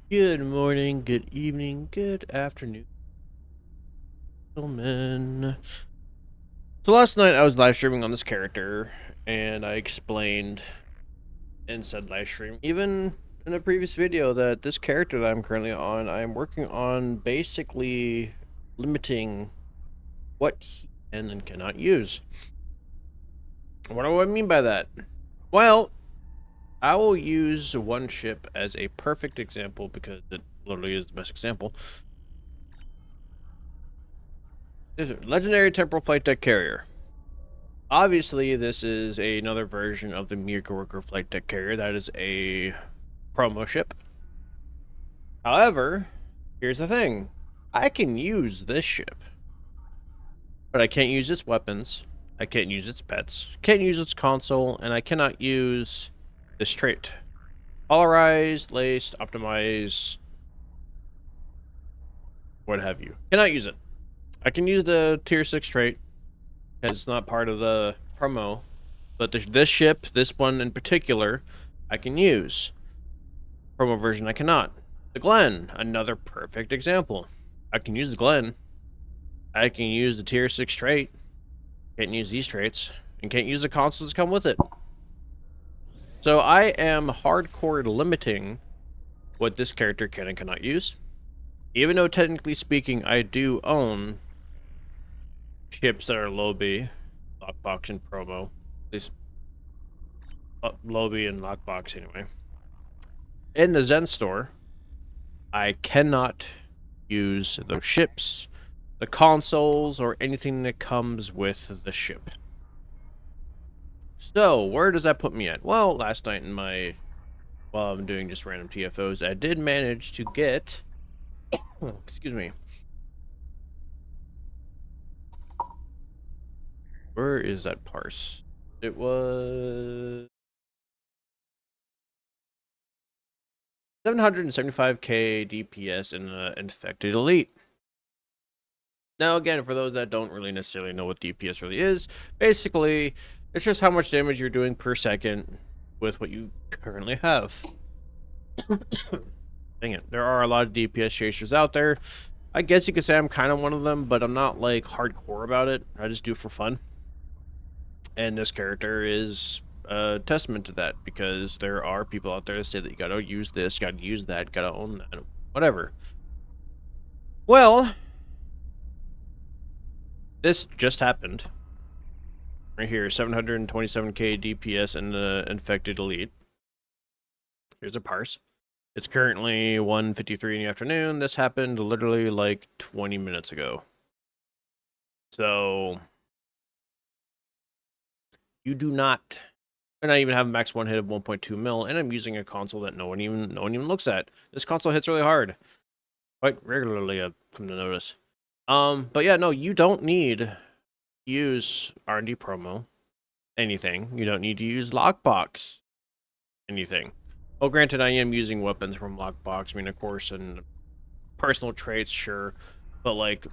Good morning, good evening, good afternoon, gentlemen. So last night I was live streaming on this character, and I explained in said live stream, even in a previous video, that this character that I'm currently on, I am working on basically limiting what he can and cannot use. What do I mean by that? Well, I will use one ship as a perfect example because it literally is the best example. This is Legendary Temporal Flight Deck Carrier. Obviously, this is another version of the Mirka Worker Flight Deck Carrier. That is a promo ship. However, here's the thing. I can use this ship, but I can't use its weapons. I can't use its pets. Can't use its console, and I cannot use this trait. Polarized, laced, optimized, what have you. Cannot use it. I can use the tier 6 trait, because it's not part of the promo. But this ship, this one in particular, I can use. Promo version I cannot. The Glen, another perfect example. I can use the Glen. I can use the tier 6 trait. Can't use these traits. And can't use the consoles that come with it. So I am hardcore limiting what this character can and cannot use. Even though technically speaking I do own ships that are Lobby, Lockbox, and Promo. At least Lobby and Lockbox anyway. In the Zen store, I cannot use those ships, the consoles, or anything that comes with the ship. So, where does that put me at? Well, last night while I'm doing just random TFOs, I did manage to get, excuse me, where is that parse? It was 775k DPS in the Infected Elite. Now, again, for those that don't really necessarily know what DPS really is, basically, it's just how much damage you're doing per second with what you currently have. Dang it. There are a lot of DPS chasers out there. I guess you could say I'm kind of one of them, but I'm not, like, hardcore about it. I just do it for fun. And this character is a testament to that, because there are people out there that say that you gotta use this, you gotta use that, gotta own that, whatever. Well, this just happened. Right here, 727k DPS in the Infected Elite. Here's a parse. It's currently 1:53 in the afternoon. This happened literally like 20 minutes ago. So you do not, and I even have a max one hit of 1.2 mil, and I'm using a console that no one even looks at. This console hits really hard, quite regularly. I've come to notice. But yeah, no, you don't need to use R&D promo anything. You don't need to use lockbox anything. Well, granted, I am using weapons from lockbox. I mean, of course, and personal traits, sure, but like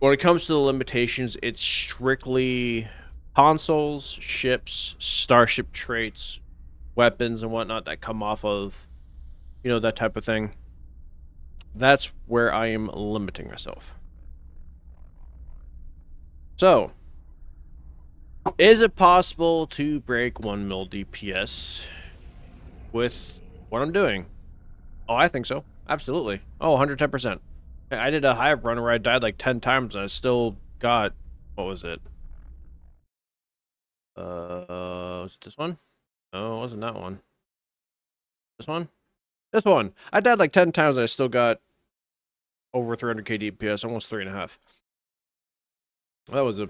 when it comes to the limitations, it's strictly consoles, ships, starship traits, weapons, and whatnot that come off of, that type of thing. That's where I am limiting myself. So, is it possible to break 1 mil DPS with what I'm doing? Oh, I think so. Absolutely. Oh, 110%. I did a hive run where I died like 10 times and I still got, what was it? Was it this one? No, it wasn't that one. This one? This one. I died like 10 times and I still got over 300k DPS, almost 3.5. That was a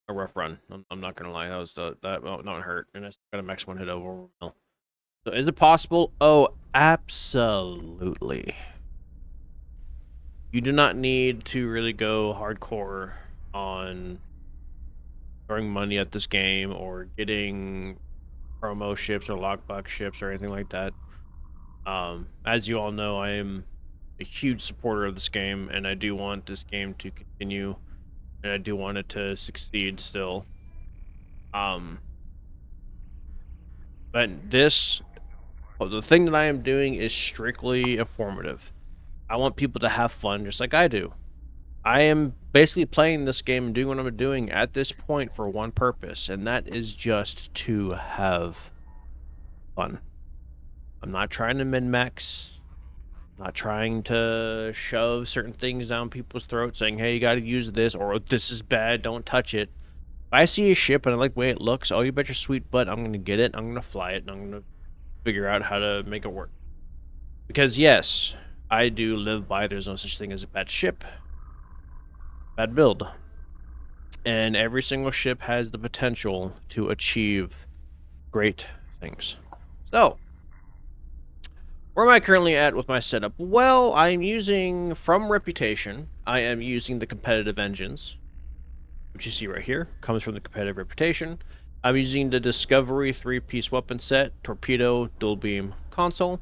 rough run. I'm not gonna lie. That was that not hurt, and I still got a max one hit over. So is it possible? Oh, absolutely. You do not need to really go hardcore on throwing money at this game or getting promo ships or lockbox ships or anything like that. As you all know, I am a huge supporter of this game, and I do want this game to continue, and I do want it to succeed still. But this Well, the thing that I am doing is strictly informative. I want people to have fun just like I do. I am basically playing this game and doing what I'm doing at this point for one purpose, and that is just to have fun. I'm not trying to min-max. Not trying to shove certain things down people's throats saying, hey, you gotta use this, or this is bad, don't touch it. If I see a ship and I like the way it looks, oh, you bet your sweet butt I'm gonna get it, I'm gonna fly it, and I'm gonna figure out how to make it work. Because yes, I do live by there's no such thing as a bad ship, bad build. And every single ship has the potential to achieve great things. So, where am I currently at with my setup? Well, I'm using, from Reputation, I am using the competitive engines, which you see right here, comes from the competitive Reputation. I'm using the Discovery 3-piece weapon set, torpedo, dual beam, console.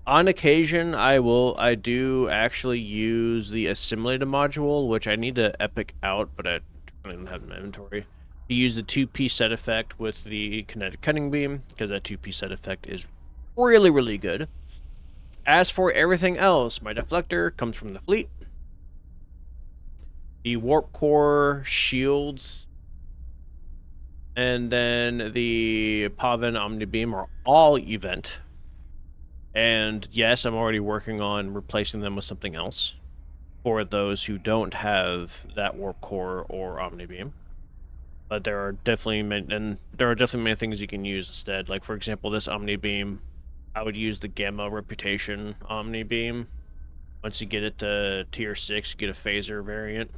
On occasion, I do actually use the assimilated module, which I need to epic out, but I don't have in my inventory. To use the 2-piece set effect with the kinetic cutting beam, because that 2-piece set effect is really, really good. As for everything else, my deflector comes from the fleet. The warp core shields, and then the Pavin Omnibeam are all event. And yes, I'm already working on replacing them with something else for those who don't have that warp core or Omnibeam. But there are definitely many things you can use instead. Like for example, this Omnibeam, I would use the Gamma Reputation Omnibeam. Once you get it to tier 6, you get a phaser variant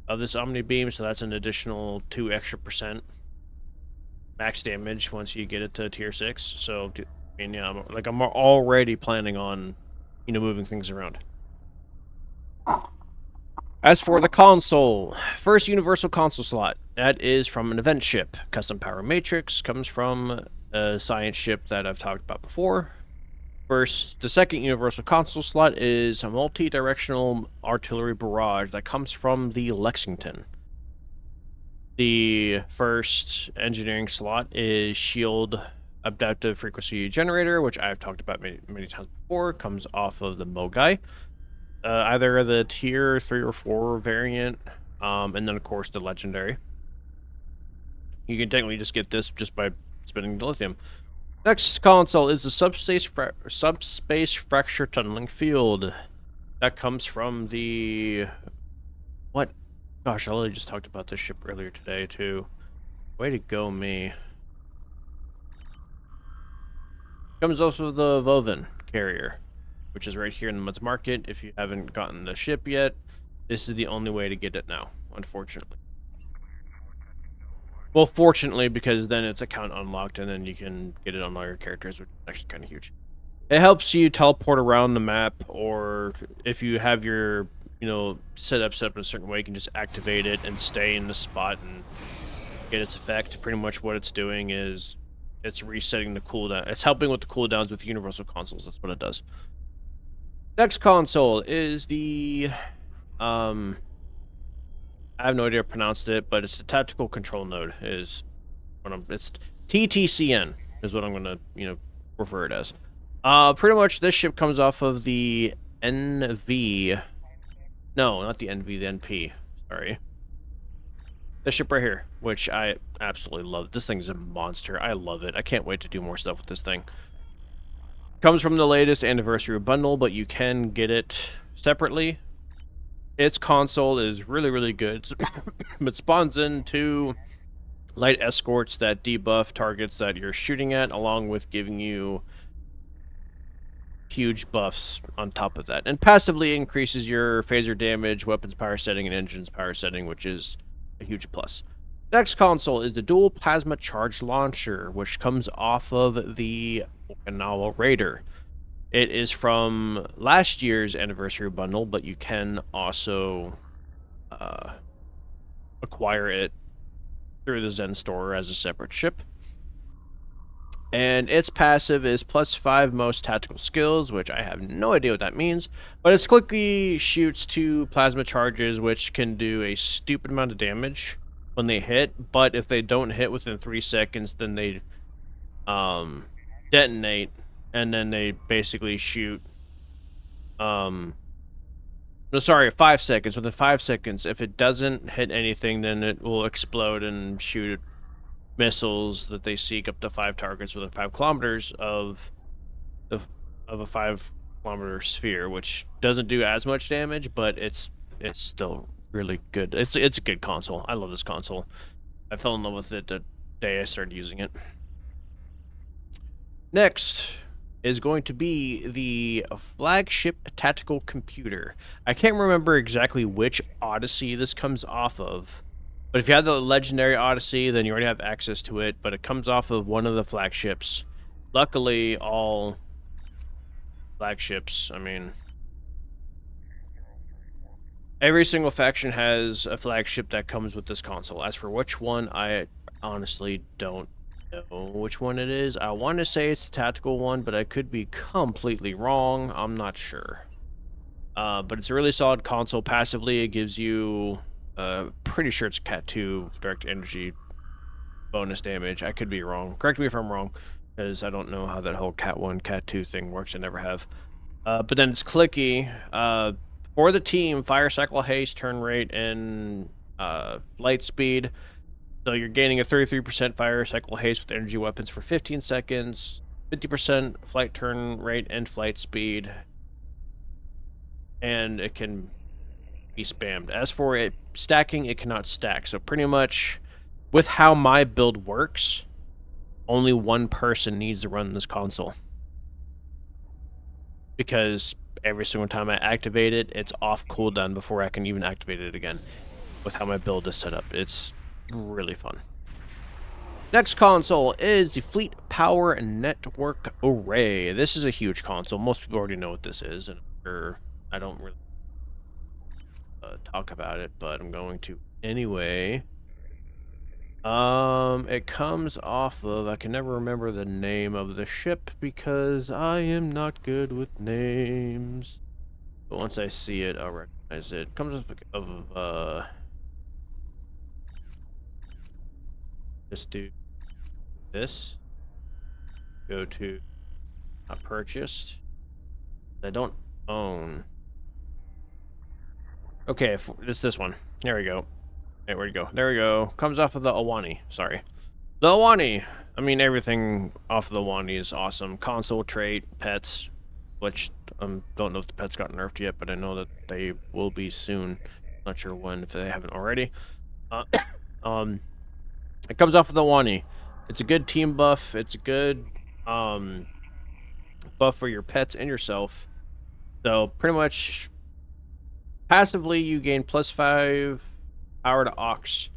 of this Omnibeam, so that's an additional 2 extra % max damage once you get it to tier 6. So, I mean, yeah, I'm already planning on, moving things around. As for the console, first universal console slot, that is from an event ship. Custom Power Matrix comes from a science ship that I've talked about before. First, the second universal console slot is a multi-directional artillery barrage that comes from the Lexington. The first engineering slot is Shield Adaptive Frequency Generator, which I've talked about many times before. Comes off of the Mogai. Either the tier 3 or 4 variant, and then of course the legendary. You can technically just get this just by spinning the lithium. Next console is the Subspace Fracture Tunneling Field. That comes from the... What? Gosh, I literally just talked about this ship earlier today, too. Way to go, me. Comes also the Voven carrier, which is right here in the Muds Market. If you haven't gotten the ship yet, this is the only way to get it now, unfortunately. Well, fortunately, because then it's account unlocked, and then you can get it on all your characters, which is actually kind of huge. It helps you teleport around the map, or if you have your, set up in a certain way, you can just activate it and stay in the spot and get its effect. Pretty much what it's doing is it's resetting the cooldown. It's helping with the cooldowns with universal consoles. That's what it does. Next console is the, I have no idea how to pronounce it, but it's the Tactical Control Node. It's TTCN is what I'm gonna, refer it as. Pretty much this ship comes off of the NV. No, not the NV, the NP. Sorry. This ship right here, which I absolutely love. This thing's a monster. I love it. I can't wait to do more stuff with this thing. Comes from the latest anniversary bundle, but you can get it separately. Its console is really, really good. It spawns into light escorts that debuff targets that you're shooting at, along with giving you huge buffs on top of that. And passively increases your phaser damage, weapons power setting, and engines power setting, which is a huge plus. Next console is the dual plasma charge launcher, which comes off of the Okinawa Raider. It is from last year's anniversary bundle, but you can also acquire it through the Zen store as a separate ship. And its passive is +5 most tactical skills, which I have no idea what that means. But it quickly shoots 2 plasma charges, which can do a stupid amount of damage when they hit. But if they don't hit within 3 seconds, then they detonate, and then they basically shoot. No, sorry, 5 seconds. Within 5 seconds, if it doesn't hit anything, then it will explode and shoot missiles that they seek up to 5 targets within 5 kilometers of a 5-kilometer sphere, which doesn't do as much damage, but it's still really good. It's a good console. I love this console. I fell in love with it the day I started using it. Next is going to be the flagship tactical computer. I can't remember exactly which Odyssey this comes off of, but if you have the legendary Odyssey, then you already have access to it, but it comes off of one of the flagships. Luckily, all flagships, I mean, every single faction has a flagship that comes with this console. As for which one, I honestly don't know which one it is. I want to say it's the tactical one, but I could be completely wrong. I'm not sure. But it's a really solid console. Passively, it gives you, pretty sure it's Cat 2 direct energy bonus damage. I could be wrong. Correct me if I'm wrong, because I don't know how that whole Cat 1, Cat 2 thing works. I never have. But then it's clicky. For the team, fire cycle haste, turn rate, and light speed. So you're gaining a 33% fire cycle haste with energy weapons for 15 seconds, 50% flight turn rate and flight speed, and it can be spammed. As for it stacking, it cannot stack. So pretty much, with how my build works, only one person needs to run this console. Because every single time I activate it, it's off cooldown before I can even activate it again. With how my build is set up, it's really fun. Next console is the Fleet Power Network Array. This is a huge console. Most people already know what this is, and I don't really talk about it, but I'm going to anyway. It comes off of, I can never remember the name of the ship because I am not good with names. But once I see it, I'll recognize it. It comes of just do this. Go to not purchased. I don't own. Okay, it's this one. There we go. Hey, where'd you go? There we go. Comes off of the Awani. Sorry. The Awani. I mean, everything off of the Awani is awesome. Console, trait, pets, which don't know if the pets got nerfed yet, but I know that they will be soon. Not sure when, if they haven't already. It comes off of the Awani. It's a good team buff. It's a good buff for your pets and yourself. So pretty much passively you gain +5 power to Ox,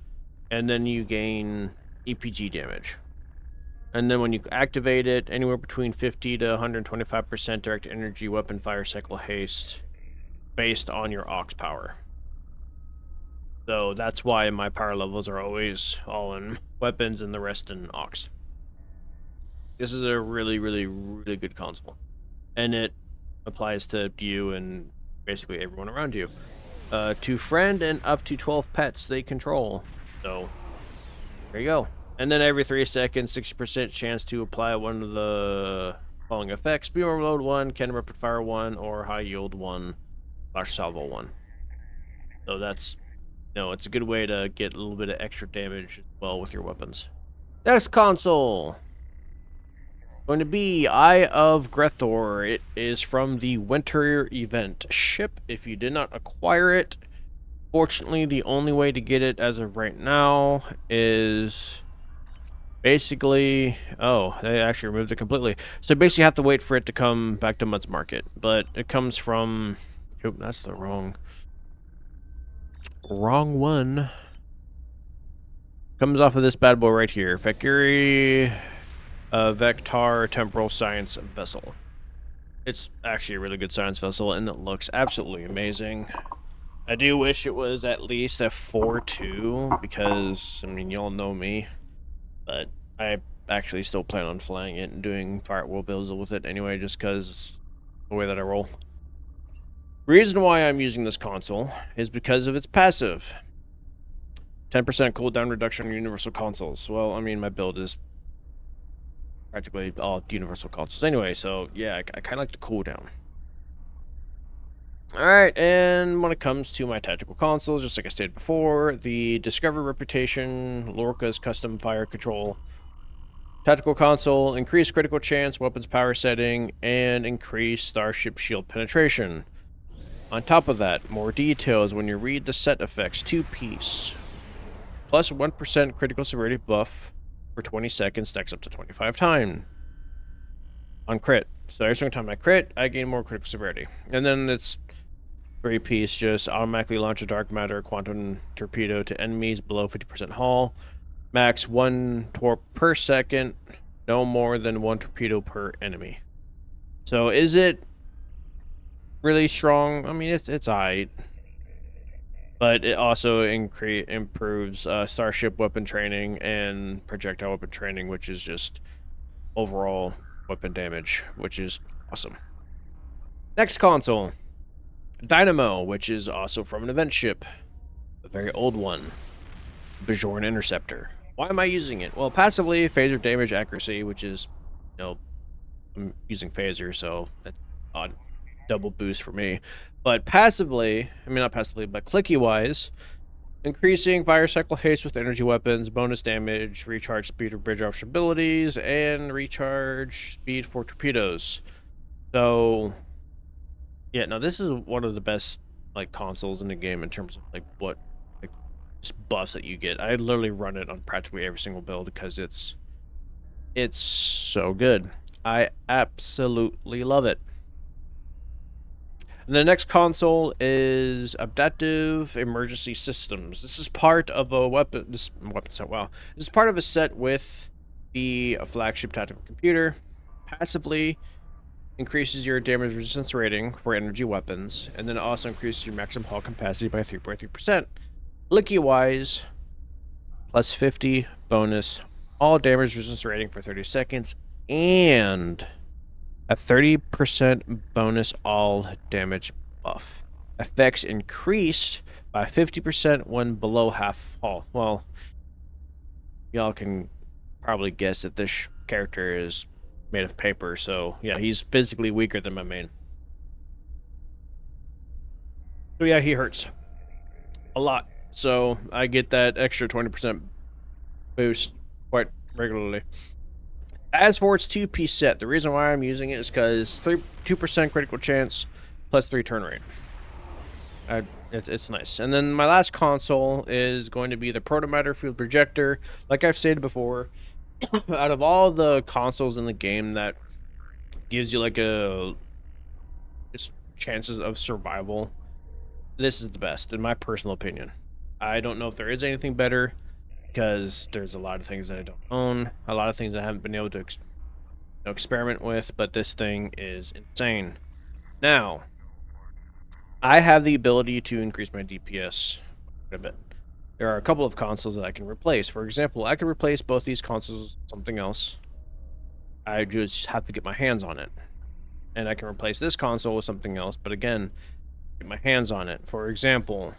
and then you gain EPG damage. And then when you activate it, anywhere between 50 to 125% direct energy weapon fire cycle haste based on your Ox power. So that's why my power levels are always all in weapons and the rest in Ox. This is a really, really, really good console. And it applies to you and basically everyone around you. To friend and up to 12 pets they control. So, there you go. And then every 3 seconds, 60% chance to apply one of the following effects. Beam Overload 1, Cannon Rapid Fire 1, or High Yield 1, Flash Salvo 1. So that's, it's a good way to get a little bit of extra damage as well with your weapons. Next console. Going to be Eye of Grethor. It is from the Winter Event ship. If you did not acquire it, fortunately, the only way to get it as of right now is basically... Oh, they actually removed it completely. So basically, you have to wait for it to come back to Mud's Market. But it comes from... Oh, that's the wrong one. Comes off of this bad boy right here. Valkyrie... Vector Temporal Science Vessel. It's actually a really good science vessel, and it looks absolutely amazing. I do wish it was at least a 4.2, because, I mean, y'all know me, but I actually still plan on flying it and doing firewall builds with it anyway, just because it's the way that I roll. Reason why I'm using this console is because of its passive. 10% cooldown reduction on universal consoles. Well, I mean, my build is practically all universal consoles anyway. So yeah, I kind of like the cooldown. Alright, and when it comes to my tactical consoles, just like I stated before, the Discovery Reputation, Lorca's Custom Fire Control, Tactical Console, increased critical chance, weapons power setting, and increased Starship Shield penetration. On top of that, more details when you read the set effects, 2-piece. Plus 1% critical severity buff for 20 seconds, stacks up to 25 times on crit. So every single time I crit, I gain more critical severity. And then it's 3-piece, just automatically launch a dark matter quantum torpedo to enemies below 50% hull. Max 1 torp per second, no more than 1 torpedo per enemy. So is it really strong? I mean, it's alright. But it also improves starship weapon training and projectile weapon training, which is just overall weapon damage, which is awesome. Next console, Dynamo, which is also from an event ship, a very old one, Bajoran Interceptor. Why am I using it? Well, passively, phaser damage accuracy, which is, you know, I'm using phaser, so that's odd double boost for me. But passively, I mean not passively, but clicky-wise, increasing fire cycle haste with energy weapons, bonus damage, recharge speed of bridge option abilities, and recharge speed for torpedoes. So, yeah, now this is one of the best like consoles in the game in terms of like what like just buffs that you get. I literally run it on practically every single build because it's so good. I absolutely love it. And the next console is Adaptive Emergency Systems. This is part of a weapon set. Wow, this is part of a set with the flagship tactical computer. Passively increases your damage resistance rating for energy weapons, and then also increases your maximum hull capacity by 3.3%. Licky wise, plus 50 bonus all damage resistance rating for 30 seconds, and a 30% bonus all damage buff. Effects increased by 50% when below half hull. Well, y'all can probably guess that this character is made of paper, so yeah, he's physically weaker than my main. So yeah, he hurts a lot. So I get that extra 20% boost quite regularly. As for its 2-piece set, the reason why I'm using it is because 2% critical chance plus 3 turn rate. It's nice. And then my last console is going to be the Protomatter Field Projector. Like I've stated before, out of all the consoles in the game that gives you like a just chances of survival, this is the best in my personal opinion. I don't know if there is anything better because there's a lot of things that I don't own, a lot of things I haven't been able to experiment with, but this thing is insane. Now, I have the ability to increase my DPS a bit. There are a couple of consoles that I can replace. For example, I could replace both these consoles with something else. I just have to get my hands on it. And I can replace this console with something else, but again, get my hands on it. For example,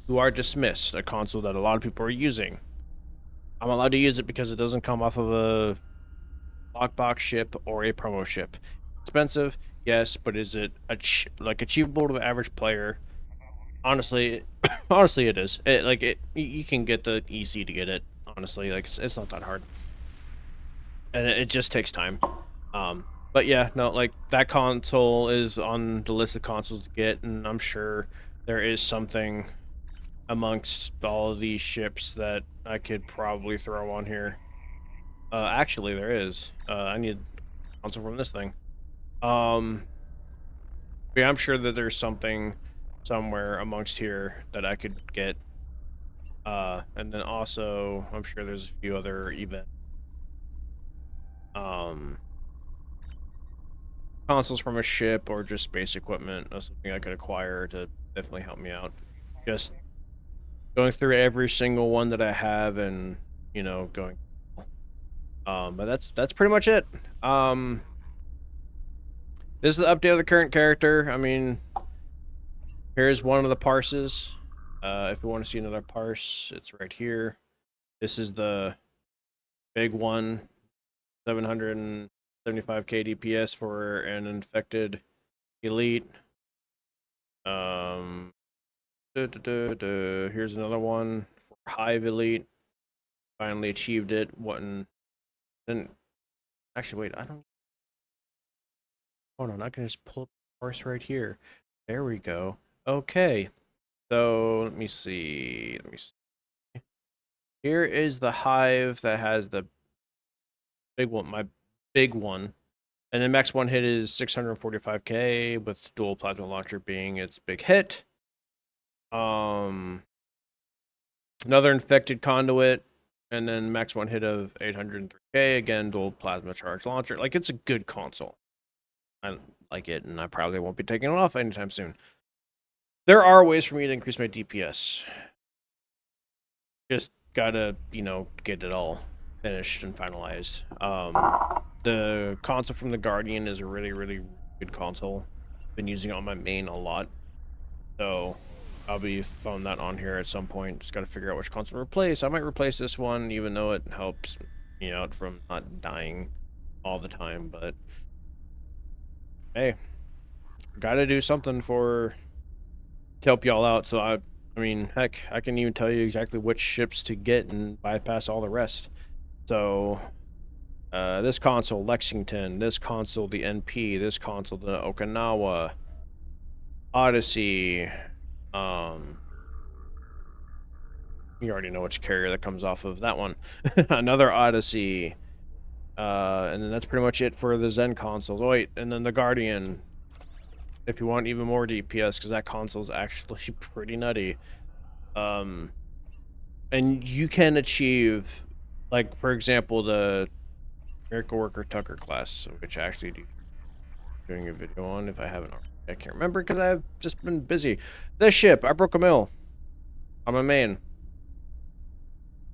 You Are Dismissed, a console that a lot of people are using. I'm allowed to use it because it doesn't come off of a lockbox ship or a promo ship. Expensive, yes, but is it like achievable to the average player? Honestly, honestly, it is. You can get the easy to get it. Honestly, like it's not that hard, and it just takes time. But yeah, no, like that console is on the list of consoles to get, and I'm sure there is something amongst all of these ships that I could probably throw on here. Actually, there is. I need a console from this thing. Yeah, I'm sure that there's something somewhere amongst here that I could get. And then also, I'm sure there's a few other events. Consoles from a ship or just space equipment or something I could acquire to definitely help me out. Just going through every single one that I have and, you know, going. But that's pretty much it. This is the update of the current character. I mean, here's one of the parses. If you want to see another parse, it's right here. This is the big one. 775k DPS for an infected elite. Here's another one for Hive Elite. Finally achieved it. Actually, wait, I don't. Hold on, I can just pull up the course right here. There we go. Okay, so let me see. Here is the Hive that has the big one, my big one. And then max one hit is 645k with dual plasma launcher being its big hit. Another infected conduit, and then max one hit of 803k, again dual plasma charge launcher. Like, it's a good console. I like it, and I probably won't be taking it off anytime soon. There are ways for me to increase my DPS. Just gotta, get it all finished and finalized. The console from the Guardian is a really, really good console. Been using it on my main a lot. So I'll be throwing that on here at some point. Just gotta figure out which console to replace. I might replace this one, even though it helps me out from not dying all the time, but hey, gotta do something to help y'all out. So I mean, heck, I can even tell you exactly which ships to get and bypass all the rest. So this console, Lexington, this console, the NP, this console, the Okinawa, Odyssey, you already know which carrier that comes off of that one. Another Odyssey, and then that's pretty much it for the Zen consoles. Oh wait, and then the Guardian, if you want even more DPS, because that console is actually pretty nutty. And you can achieve, like, for example, the Miracle Worker Tucker class, which I actually doing a video on if I haven't already. I can't remember because I've just been busy. This ship, I broke a mill on my main.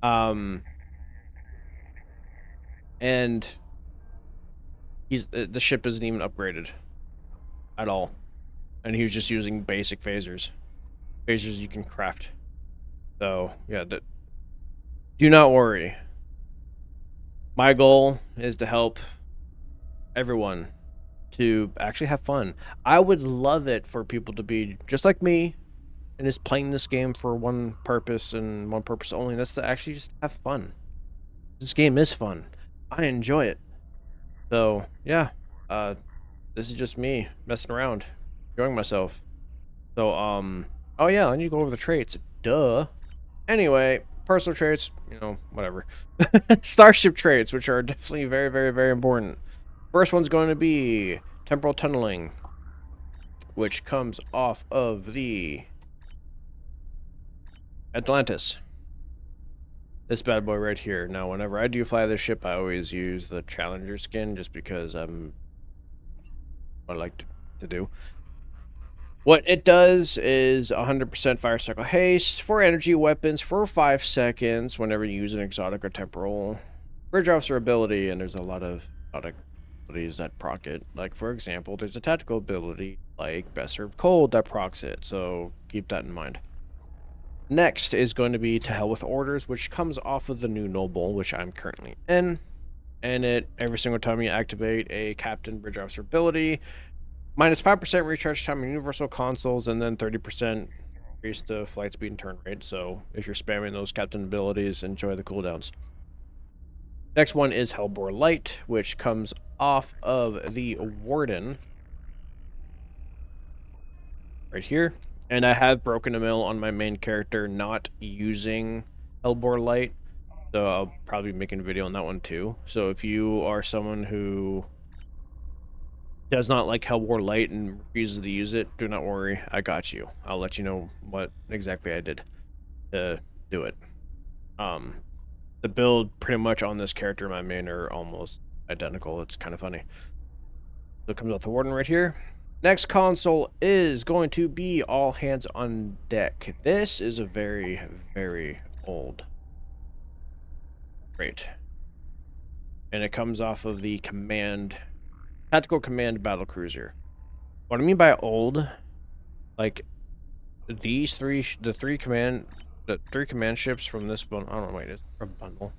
And the ship isn't even upgraded at all, and he was just using basic phasers you can craft. So yeah, do not worry. My goal is to help everyone to actually have fun. I would love it for people to be just like me and is playing this game for one purpose and one purpose only, and that's to actually just have fun. This game is fun. I enjoy it. So yeah, this is just me messing around, enjoying myself. So oh yeah, I need to go over the traits. Duh. Anyway, personal traits, whatever. Starship traits, which are definitely very, very, very important. First one's going to be temporal tunneling, which comes off of the Atlantis. This bad boy right here. Now, whenever I do fly this ship, I always use the Challenger skin just because I'm what I like to do. What it does is 100% fire cycle haste for energy weapons for 5 seconds whenever you use an exotic or temporal bridge officer ability, and there's a lot of exotic abilities that proc it. Like, for example, there's a tactical ability like Best Served Cold that procs it, so keep that in mind. Next is going to be To Hell with Orders, which comes off of the new Noble, which I'm currently in. And every single time you activate a Captain Bridge Officer ability, minus 5% recharge time in universal consoles, and then 30% increase the flight speed and turn rate. So if you're spamming those captain abilities, enjoy the cooldowns. Next one is Hellbore Light, which comes off of the Warden. Right here. And I have broken a mill on my main character not using Hellbore Light. So I'll probably be making a video on that one too. So if you are someone who does not like Hellbore Light and refuses to use it, do not worry, I got you. I'll let you know what exactly I did to do it. The build pretty much on this character and my main are almost identical. It's kind of funny. So it comes out the Warden right here. Next console is going to be All Hands on Deck. This is a very, very old trait. And it comes off of the Tactical Command Battlecruiser. What I mean by old, like the three command ships from this bundle. I don't know, wait, it's a bundle.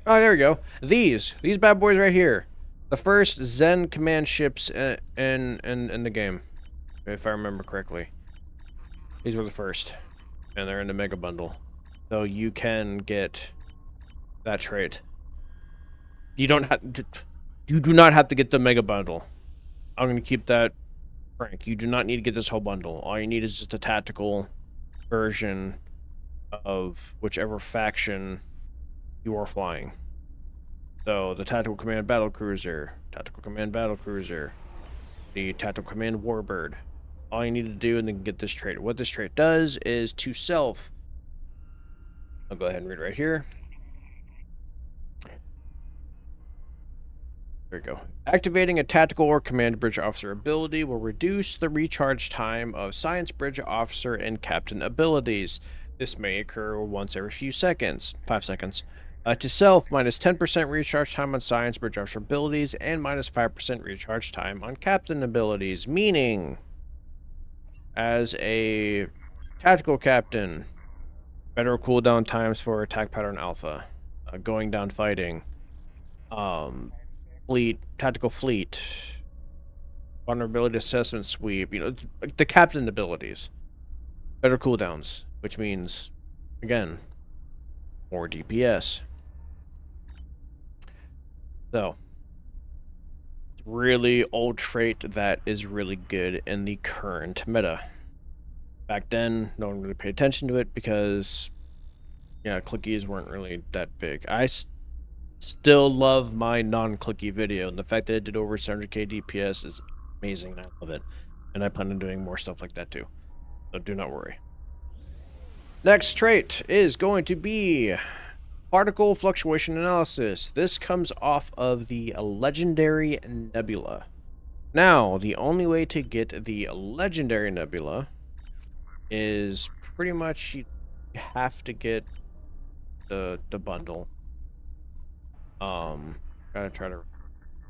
Oh, there we go. These bad boys right here. The first Zen command ships in the game, if I remember correctly. These were the first, and they're in the Mega Bundle. So you can get that trait. You don't have to, you do not have to get the Mega Bundle. I'm going to keep that frank. You do not need to get this whole bundle. All you need is just a tactical version of whichever faction you are flying. So the Tactical Command Battle Cruiser, Tactical Command Battle Cruiser, the Tactical Command Warbird. All you need to do and then get this trait. What this trait does is to self. I'll go ahead and read right here. There we go. Activating a tactical or command bridge officer ability will reduce the recharge time of science bridge officer and captain abilities. This may occur once every few seconds, 5 seconds. To self, minus 10% recharge time on science bridge officer abilities and minus 5% recharge time on captain abilities. Meaning, as a tactical captain, better cooldown times for attack pattern alpha, going down fighting, fleet, tactical fleet, vulnerability assessment sweep, you know, the captain abilities. Better cooldowns, which means, again, more DPS. So, really old trait that is really good in the current meta. Back then, no one really paid attention to it because, yeah, clickies weren't really that big. I still love my non-clicky video, and the fact that it did over 700k DPS is amazing. I love it, and I plan on doing more stuff like that too. So do not worry. Next trait is going to be particle fluctuation analysis. This comes off of the legendary nebula. Now, the only way to get the legendary nebula is pretty much you have to get the bundle. Gotta try to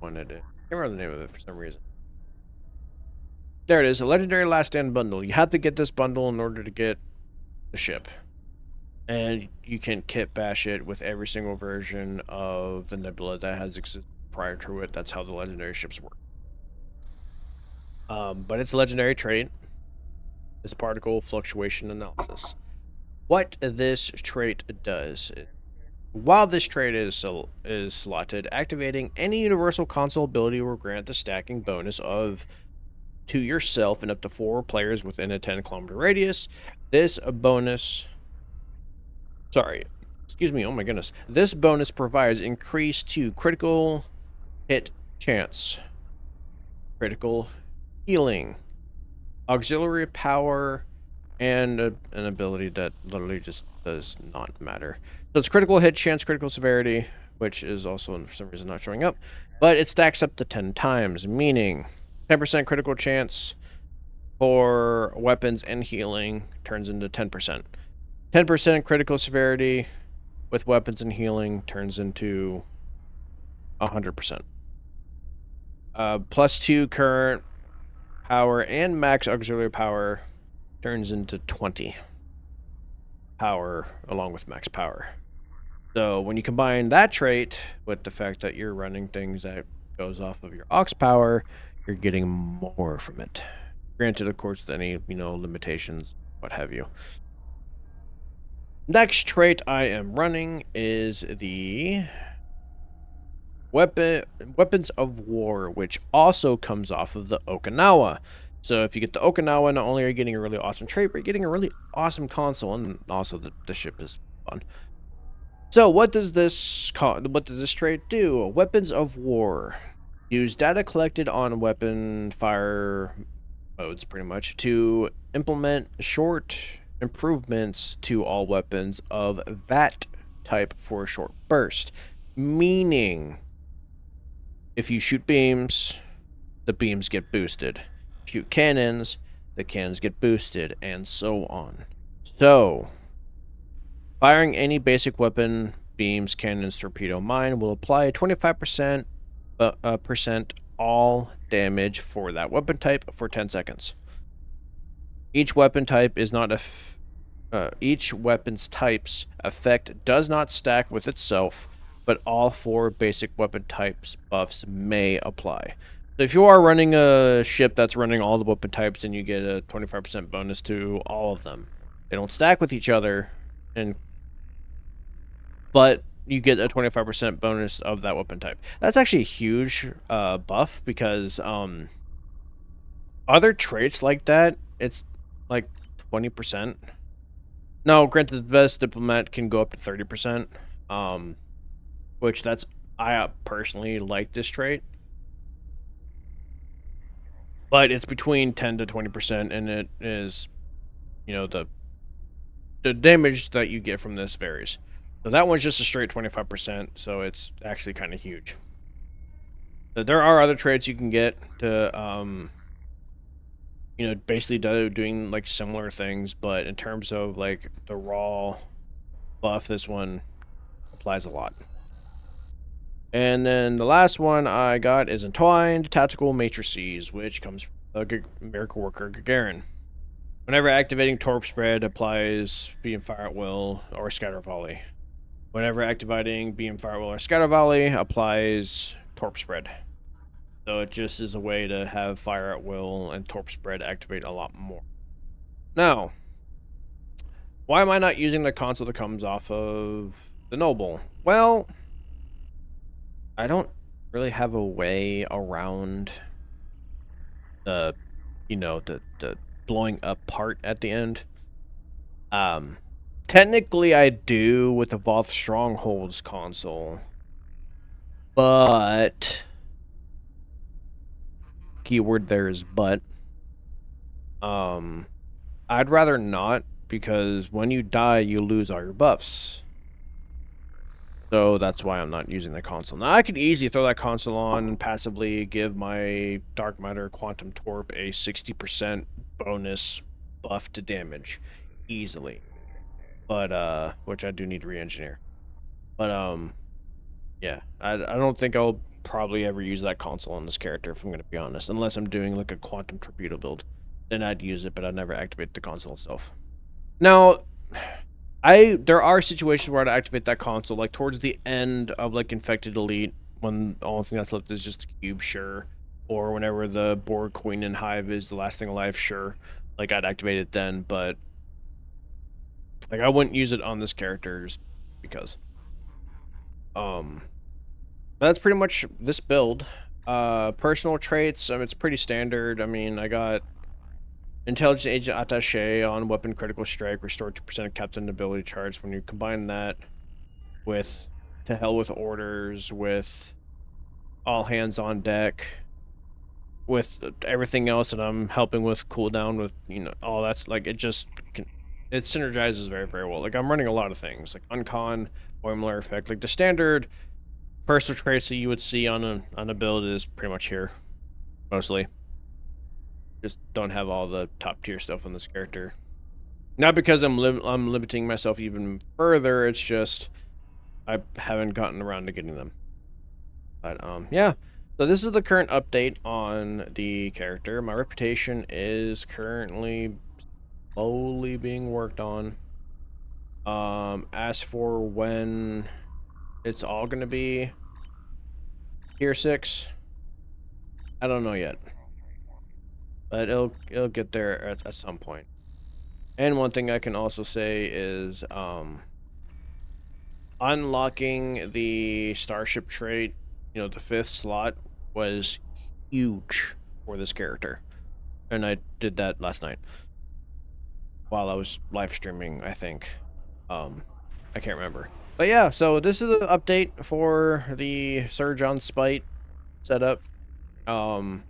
find it. I can't remember the name of it for some reason. There it is, a legendary last stand bundle. You have to get this bundle in order to get the ship. And you can kit bash it with every single version of the nebula that has existed prior to it. That's how the legendary ships work. But it's a legendary trait. It's particle fluctuation analysis. What this trait does, while this trait is slotted, activating any universal console ability will grant the stacking bonus of to yourself and up to 4 players within a 10-kilometer radius. This bonus, excuse me, oh my goodness. This bonus provides increase to critical hit chance, critical healing, auxiliary power, and an ability that literally just does not matter. So it's critical hit chance, critical severity, which is also for some reason not showing up, but it stacks up to 10 times, meaning 10% critical chance for weapons and healing turns into 10%. 10% critical severity with weapons and healing turns into 100%. +2 current power and max auxiliary power turns into 20 power along with max power. So when you combine that trait with the fact that you're running things that goes off of your aux power, you're getting more from it. Granted, of course, with any, you know, limitations, what have you. Next trait I am running is the Weapons of War, which also comes off of the Okinawa. So if you get the Okinawa, not only are you getting a really awesome trait, but you're getting a really awesome console, and also the ship is fun. So what does this trait do? Weapons of War. Use data collected on weapon fire modes, pretty much, to implement short improvements to all weapons of that type for a short burst. Meaning, if you shoot beams, the beams get boosted. Shoot cannons, the cannons get boosted, and so on. So, firing any basic weapon, beams, cannons, torpedo, mine will apply 25% all damage for that weapon type for 10 seconds. Each weapon type is not each weapon's type's effect does not stack with itself, but all 4 basic weapon types buffs may apply. So if you are running a ship that's running all the weapon types, then you get a 25% bonus to all of them. They don't stack with each other, but you get a 25% bonus of that weapon type. That's actually a huge buff, because other traits like that, it's like 20%. Now, granted, the best diplomat can go up to 30%, which I personally like this trait. But it's between 10 to 20%, and it is, the damage that you get from this varies. So that one's just a straight 25%, so it's actually kind of huge. But there are other traits you can get to, basically doing like similar things, but in terms of like the raw buff, this one applies a lot. And then the last one I got is Entwined Tactical Matrices, which comes from the Miracle Worker Gagarin. Whenever activating Torp Spread, applies Beam Fire at Will or Scatter Volley. Whenever activating Beam Fire at Will or Scatter Volley, applies Torp Spread. So it just is a way to have Fire at Will and Torp Spread activate a lot more. Now, why am I not using the console that comes off of the Noble? Well, I don't really have a way around the, the blowing up part at the end. Technically I do with the Voth Strongholds console, but keyword there is but. I'd rather not, because when you die, you lose all your buffs. So that's why I'm not using the console. Now, I could easily throw that console on and passively give my Dark Matter Quantum Torp a 60% bonus buff to damage. Easily. But, which I do need to re-engineer. But, yeah. I don't think I'll probably ever use that console on this character, if I'm going to be honest. Unless I'm doing, like, a Quantum Torpedo build. Then I'd use it, but I'd never activate the console itself. Now, there are situations where I'd activate that console, like towards the end of like Infected Elite, when the only thing that's left is just a cube, sure. Or whenever the Borg Queen and Hive is the last thing alive, sure. Like I'd activate it then, but like I wouldn't use it on this character just because. That's pretty much this build. Personal traits, it's pretty standard. I mean, I got Intelligence Agent Attaché on Weapon Critical Strike, restore 2% of Captain ability charge. When you combine that with To Hell with Orders, with All Hands on Deck, with everything else that I'm helping with cooldown, with, all that's, like, it synergizes very, very well. Like, I'm running a lot of things, like Uncon, Boimler Effect, like the standard personal traits that you would see on a build is pretty much here, mostly. Just don't have all the top tier stuff on this character. Not because I'm limiting myself even further, it's just I haven't gotten around to getting them. But yeah. So this is the current update on the character. My reputation is currently slowly being worked on. As for when it's all gonna be tier 6, I don't know yet. But it'll get there at some point. And one thing I can also say is unlocking the Starship trait, the 5th slot, was huge for this character. And I did that last night while I was live streaming, I think. I can't remember. But yeah, so this is the update for the Surge on Spite setup. And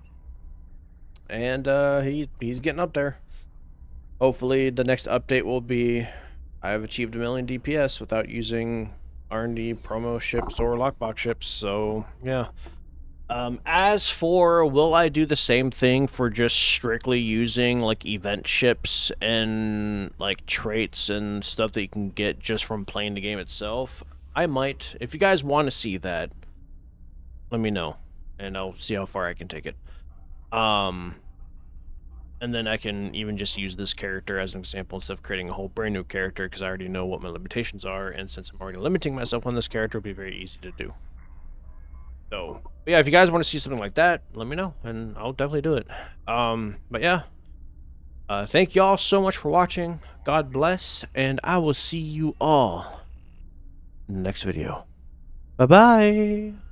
he's getting up there. Hopefully the next update will be I've achieved 1 million DPS without using R&D promo ships or lockbox ships, so yeah. As for will I do the same thing for just strictly using like event ships and like traits and stuff that you can get just from playing the game itself, I might. If you guys want to see that, let me know and I'll see how far I can take it. And And then I can even just use this character as an example instead of creating a whole brand new character, because I already know what my limitations are, and since I'm already limiting myself on this character, it'll be very easy to do. So, but yeah, if you guys want to see something like that, let me know, and I'll definitely do it. But yeah, thank y'all so much for watching. God bless, and I will see you all in the next video. Bye-bye!